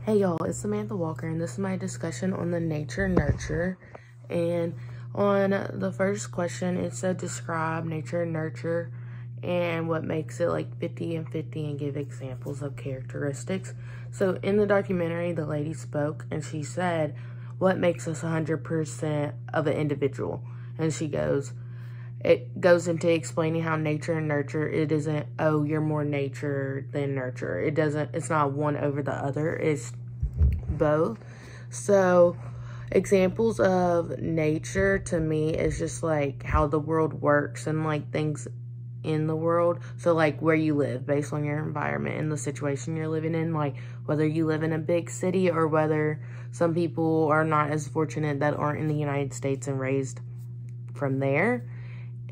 Hey y'all, it's Samantha Walker, and this is my discussion on the nature-nurture. And on the first question, it said describe nature and nurture and what makes it like 50 and 50 and give examples of characteristics. So in the documentary, the lady spoke and she said, what makes us 100% of an individual? And it goes into explaining how nature and nurture, it isn't, oh, you're more nature than nurture. It's not one over the other, it's both. So examples of nature to me is just like how the world works and like things in the world. So like where you live based on your environment and the situation you're living in, like whether you live in a big city or whether some people are not as fortunate that aren't in the United States and raised from there.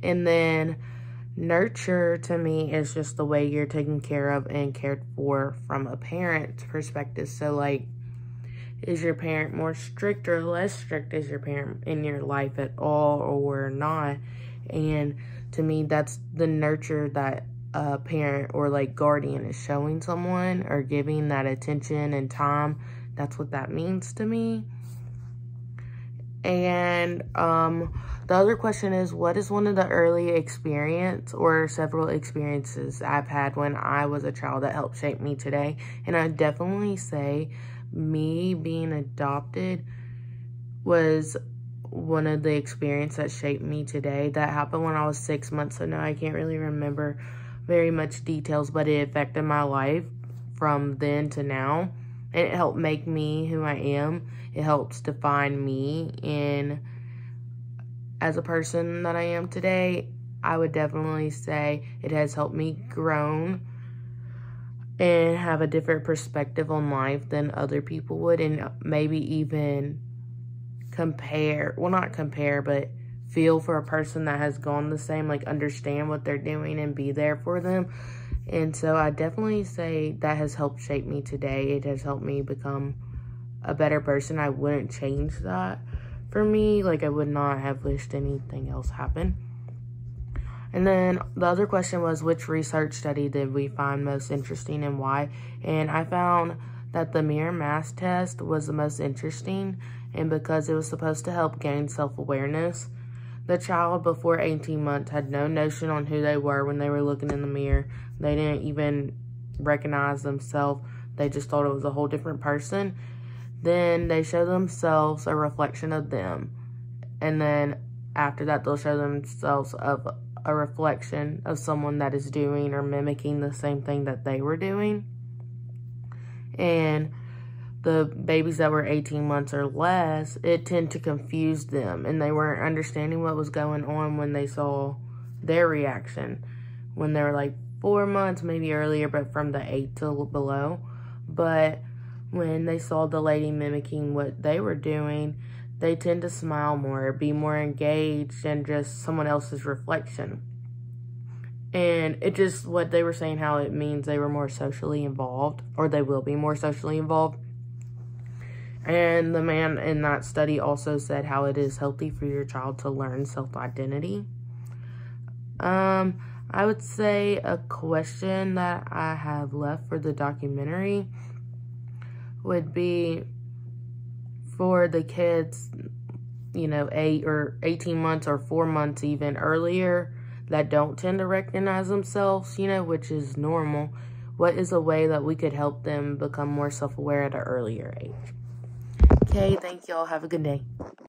And then nurture to me is just the way you're taken care of and cared for from a parent's perspective. So like, is your parent more strict or less strict? Is your parent in your life at all or not? And to me, that's the nurture that a parent or like guardian is showing someone or giving that attention and time. That's what that means to me. And the other question is, what is one of the early experience or several experiences I've had when I was a child that helped shape me today? And I definitely say me being adopted was one of the experiences that shaped me today. That happened when I was 6 months, so no, I can't really remember very much details, but it affected my life from then to now. And it helped make me who I am. It helps define me as a person that I am today. I would definitely say it has helped me grow and have a different perspective on life than other people would, and maybe even not compare, but feel for a person that has gone the same, like understand what they're doing and be there for them. And so I definitely say that has helped shape me today. It has helped me become a better person. I wouldn't change that for me. Like, I would not have wished anything else happened. And then the other question was, which research study did we find most interesting and why? And I found that the Mirror Mass test was the most interesting, and because it was supposed to help gain self-awareness. The child before 18 months had no notion on who they were when they were looking in the mirror. They didn't even recognize themselves. They just thought it was a whole different person. Then they show themselves a reflection of them. And then after that, they'll show themselves of a reflection of someone that is doing or mimicking the same thing that they were doing. And the babies that were 18 months or less, it tended to confuse them, and they weren't understanding what was going on when they saw their reaction. When they were like 4 months, maybe earlier, but from the 8 to below. But when they saw the lady mimicking what they were doing, they tend to smile more, be more engaged, and just someone else's reflection. And it just, what they were saying, how it means they were more socially involved, or they will be more socially involved. And the man in that study also said how it is healthy for your child to learn self-identity. I would say a question that I have left for the documentary would be for the kids, 8 or 18 months or 4 months even earlier that don't tend to recognize themselves, which is normal. What is a way that we could help them become more self-aware at an earlier age? Okay, thank y'all. Have a good day.